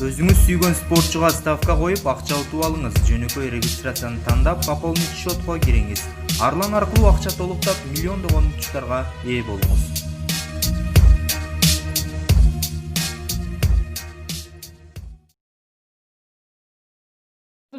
Өзүңүз сүйгөн спортчуга ставка коюп акча утуп алыңыз. Жөнөкөй регистрацияны тандап, пополнить счетко кириңиз. Арлан аркылуу акча толуктап, миллиондогон утуштарга ээ болуңуз.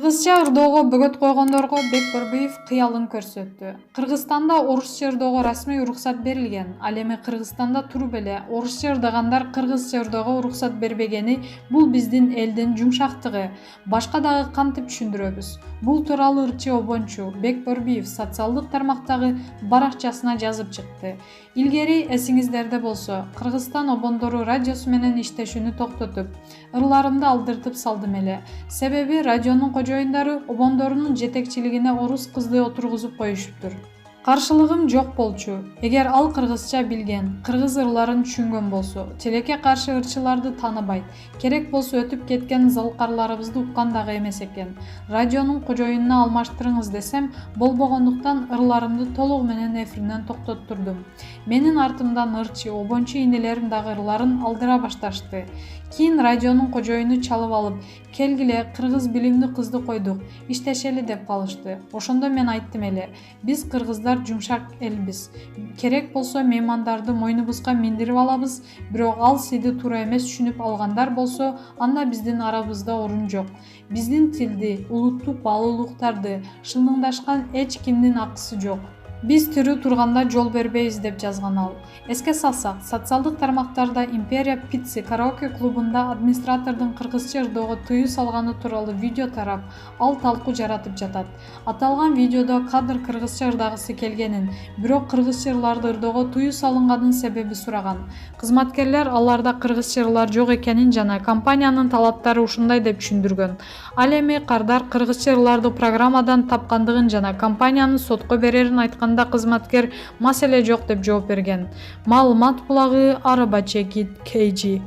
Кыргызча ырдоого бөгөт койгондорго Бекборбиев кыялын көрсөттү. Кыргызстанда орусча ырдоого расмий уруксат берилген. Ал эми Кыргызстанда туруп эле орусча ырдагандар кыргызча ырдоого уруксат бербегени бул биздин элдин жумшактыгы. Башка дагы кантип түшүндүрөбүз? Бул тууралуу ырчы обончу Бекборбиев социалдык тармактагы баракчасына жазып чыкты. Илгери эсиңиздерде болсо, Кыргызстан обондору радиосу менен иштешүүнү токтотуп, ырларымды алдыртып салдым эле. Себеби радионун кожоюндары обондорунун жетекчилигине орус кызды отургузуп коюшуптур. Каршылыгым жок болчу. Эгер ал кыргызча билген, кыргыз ырларын түшүнгөн болсо, тилекке каршы ырчыларды тааныбайт. Керек болсо өтүп кеткен залкарларыбызды уккан дагы эмес экен. Радионун кожоюнуна алмаштырыңыз десем, болбогондуктан ырларымды толугу менен эфиринен токтоттурдум. Менин артымдан ырчы, обончу инелерим дагы ырларын алдыра башташты. Кийин радионун кожоюну чалып алып, келгиле кыргыз билимдүү кызды койдук, иштешели деп калышты. Ошондо мен айттым эле, биз кыргыздар жумшак элбиз. Керек болсо меймандарды мойнубузга миндирип алабыз, бирок ал сыйды туура эмес түшүнүп алгандар болсо, анда биздин арабызда орун жок. Биздин тилди, улуттук баалуулуктарды шылыңдашкан эч кимдин акысы жок. Биз тирүү турганда жол бербейбиз деп жазган ал. Эске салсак, социалдык тармактарда Империя Пиццы караоке клубунда администратордун кыргызча ырдоого тыюу салганы тууралуу видео тарап, ал талкуу жаратып жатат. Аталган видеодо кадр кыргызча ырдагысы келгенин, бирок кыргызча ырларды ырдоого тыюу салынганын себеби сураган. Кызматкерлер аларда кыргызча ырлар жок экенин жана компаниянын талаптары ушундай деп түшүндүргөн. Ал эми кардар кыргызча ырларды программадан тапкандыгын жана компаниянын сотко берерин айткан кызматкер маселе жок деп жооп берген. Маалымат булагы Арабачекит KG.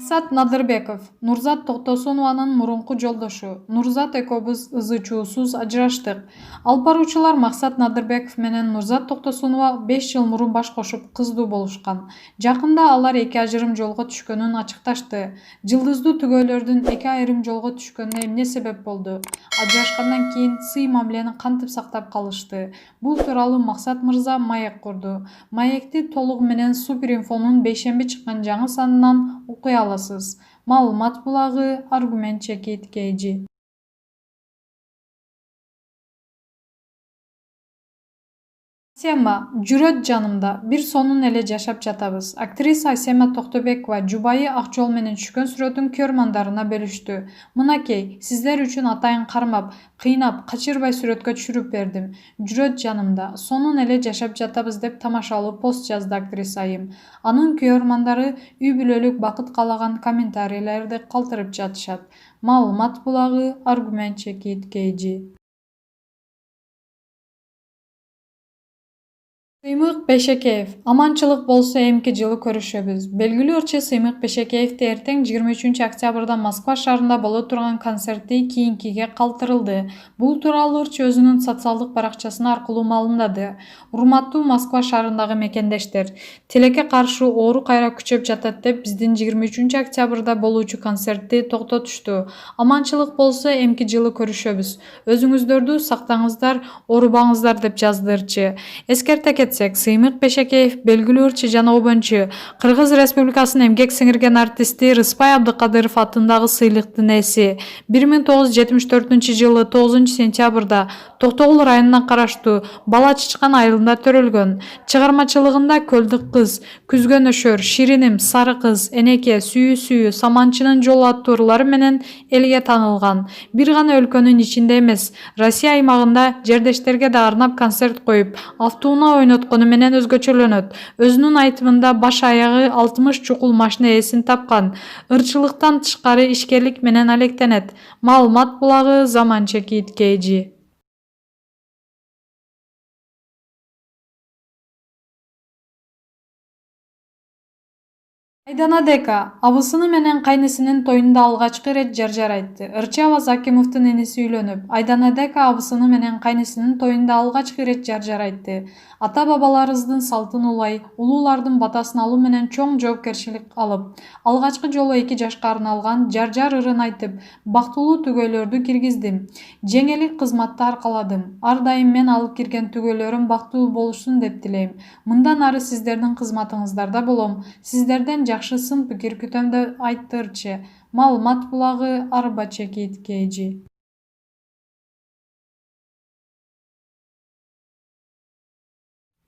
Мақсат Надырбеков, Нурзат Токтосунованын мурунку жолдошу. Нурзат экөөбүз ызы-чуусуз ажыраштык. Алып баруучулар Мақсат Надырбеков менен Нурзат Токтосунова 5 жыл мурун баш кошуп кыздуу болушкан. Жакында алар эки ажырым жолго түшкөнүн ачыкташты. Жылдыздуу түгөөлөрдүн эки айрым жолго түшкөнүнө эмне себеп болду? Ажырашкандан кийин сый мамилени кантип сактап калышты? Бул тууралуу Мақсат мырза маек курду. Маекти толугу менен Суперинфонун бейшемби чыккан жаңы санынан окуй аласыз. Маалымат булагы Аргумент Чекит KG. Асема, жүрөт жанымда, бир сонун эле жашап жатабыз. Актриса Асема Токтобекова жубайы ак жол менен түшкөн сүрөтүн көрөрмандарына бөлүштү. Мынакей, сиздер үчүн атайын кармап, кыйнап, качырбай сүрөткө түшүрүп бердим. Жүрөт жанымда, сонун эле жашап жатабыз деп тамашалуу пост жазды актриса айым. Анын көрөрмандары үй бүлөлүк бакыт каалаган комментарийлерди калтырып жатышат. Маалымат булагы Аргумент Чекит KG. Сыймык Бешекеев, аманчылык болсо эмки жылы көрүшөбүз. Белгилүү ырчы Сыймык Бешекеевди эртең 23 октябрда Москва шаарында боло турган концерти кийинкиге калтырылды. Бул тууралуу ырчы өзүнүн социалдык баракчасы аркылуу маалымдады. Урматтуу Москва шаарындагы мекендештер, тилекке каршы оору кайра күчөп жатат деп биздин 23 октябрда болуучу концертти токтотушту. Аманчылык болсо эмки жылы көрүшөбүз. Өзүңүздөрдү сактаңыздар, оорубаңыздар деп жазды ырчы. Эскерте Сыймык Бешекеев белгилүү ырчы жана обончу, Кыргыз Республикасынын эмгек сиңирген артисти Рыспай Абдыкадыров атындагы сыйлыктын ээси. 1974 жылы 9 сентябрда Токтогул районуна караштуу Бала Чычкан айылында төрөлгөн. Чыгармачылыгында Көлдүк кыз, Күзгөн өшөр, Шириним, Сары кыз, Энеке, Сүйүү, Саманчынын жолу аттуу ырлары менен элге таанылган. Бир гана өлкөнүн ичинде эмес, Россия аймагында жердештерге да арнап концерт коюп, автууна ойноткону менен өзгөчөлөнөт. Өзүнүн айтымында баш аягы 60 чукул машина ээсин тапкан. Ырчылыктан тышкары ишкерлик менен алектенет. Маалымат булагы Заман Чекит KG. Айдана Дека абысыны менен кайнысынын тоюнда алгачкы ирет жар айтты. Ырчава Закимовдун энеси үйлөнүп, Айдана Дека абысыны менен кайнысынын тоюнда алгачкы ирет жар айтты. Ата-бабаларыбыздын салтын улай, улуулардын батасын алуу менен чоң жоопкерчилик алып, алгачкы жолу 2 жашка арналган жар ырын айтып, бактылуу түгөйлөрдү киргиздим. Жеңелик кызматты аркаладым. Ар дайым мен алып кирген түгөйлөрүм бактылуу болушун деп тилейм. Мындан ары сиздердин кызматыңыздарда болом. Сиздерден жакшы сын пикир күтөм деп айтты ырчы. Маалымат булагы Арбачекит KG.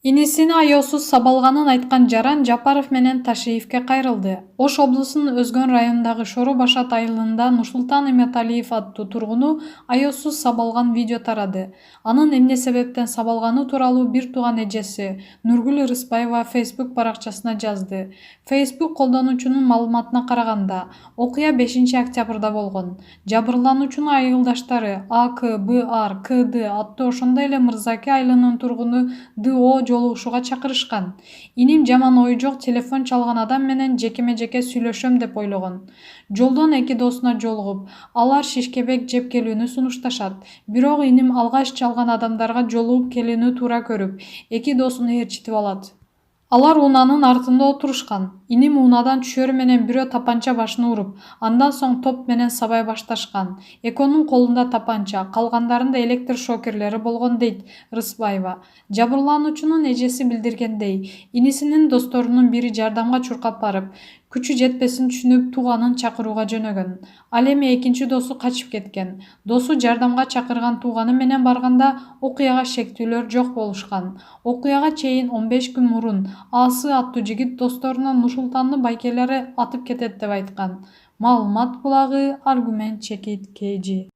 Инисини аёсуз сабалганын айткан Жаран Жапаров менен Ташиевке кайрылды. Ош облусунун Өзгөн районундагы Шору Башат айылында Нурсултан Иметалиев аттуу тургуну аёсуз сабалган видео тарады. Анын эмне себептен сабалганы тууралуу бир тууган эжеси Нургүл Ырыспаева Facebook баракчасына жазды. Facebook колдонуучунун маалыматына караганда, окуя 5-октябрда болгон. Жабырлануучунун айылдаштары АК, БР, КД аттуу ошондой эле Мырзаке айылынын тургуну ДО жолугушууга чакырышкан. Иним жаман ою жок телефон чалган адам менен жекеме-жеке сүйлөшөм деп ойлогон. Жолдон 2 досуна жолугуп, алар шишкебек жеп келүүнү сунушташат. Бирок иним алгач чалган адамдарга жолугуп келүүнү туура көрүп, 2 досуну ээрчитип алат. Алар унаанын артында отурушкан. Иним унаадан түшөрү менен бирөө тапанча башына уруп, андан соң топ менен сабай башташкан. Экөөнүн колунда тапанча, калгандарында электр шокерлери болгон дейт Рыспаева. Жабырлануучунун эжеси билдиргендей, инисинин досторунун бири жардамга чуркап барып, күчү жетпесин түшүнүп тууганын чакырууга жөнөгөн. Ал эми экинчи досу качып кеткен. Досу жардамга чакырган тууганы менен барганда окуяга шектүүлөр жок болушкан. Окуяга чейин 15 күн мурун Асы аттуу жигит досторуна Нурсултанды байкелери атып кетет деп айткан. Маалымат булагы Аргумент Чекит KG.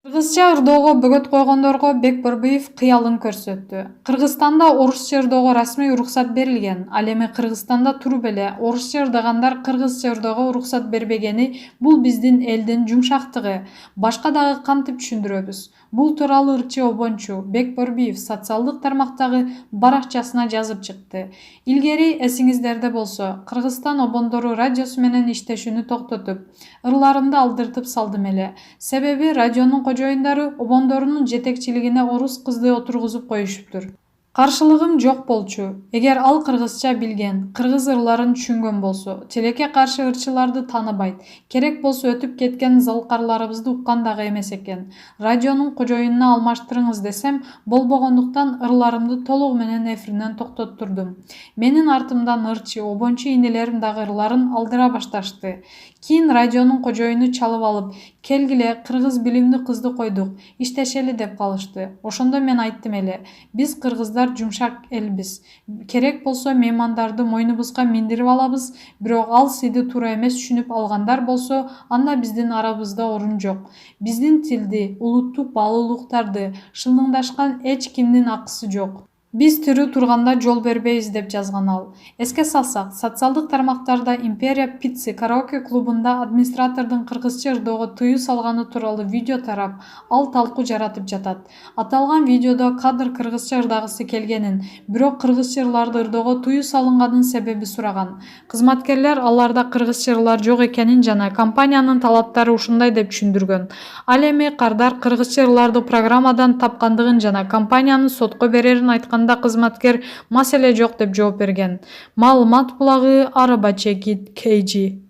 Кыргызча ырдоого бөгөт койгондорго Бекборбиев кыялын көрсөттү. Кыргызстанда орусча ырдоого расмий уруксат берилген. Ал эми Кыргызстанда туруп эле орусча ырдагандар кыргызча ырдоого уруксат бербегени бул биздин элдин жумшактыгы. Башка дагы кантип түшүндүрөбүз? Бул тууралуу ырчы обончу Бекборбиев социалдык тармактагы баракчасына жазып чыкты. Илгери эсиңиздерде болсо, Кыргызстан обондору радиосу менен иштешүүнү токтотуп, ырларымды алдыртып салдым эле. Себеби радионун кожоюндары обондорунун жетекчилигине орус кызды отургузуп коюшуптур. Каршылыгым жок болчу. Эгер ал кыргызча билген, кыргыз ырларын түшүнгөн болсо, тилекке каршы ырчыларды тааныбайт. Керек болсо өтүп кеткен залкарларыбызды уккан дагы эмес экен. Радионун кожоюнуна алмаштырыңыз десем, болбогондуктан ырларымды толугу менен эфиринен токтоттурдум. Менин артымдан ырчы, обончу инелерим дагы ырларын алдыра башташты. Кийин радионун кожоюну чалып алып, келгиле кыргыз билимдүү кызды койдук, иштешели деп калышты. Ошондо мен айттым эле, биз кыргыздар жумшак элбиз. Керек болсо меймандарды мойнубузга миндирип алабыз, бирок ал сыйды туура эмес түшүнүп алгандар болсо, анда биздин арабызда орун жок. Биздин тилди, улуттук баалуулуктарды шылдыңдашкан эч кимдин акысы жок. Биз тирүү турганда жол бербейбиз деп жазган ал. Эске салсак, социалдык тармактарда Империя Пиццы караоке клубунда администратордун кыргызча ырдоого тыюу салганы тууралуу видео тарап, ал талкуу жаратып жатат. Аталган видеодо кадр кыргызча ырдагысы келгенин, бирок кыргызча ырларды ырдоого тыюу салынганын себеби сураган. Кызматкерлер аларда кыргызча ырлар жок экенин жана компаниянын талаптары ушундай деп түшүндүргөн. Ал эми кардар кыргызча ырларды программадан тапкандыгын жана компанияны сотко берерин айткан кызматкер маселе жок деп жооп берген. Маалымат булагы Арбачекит KG.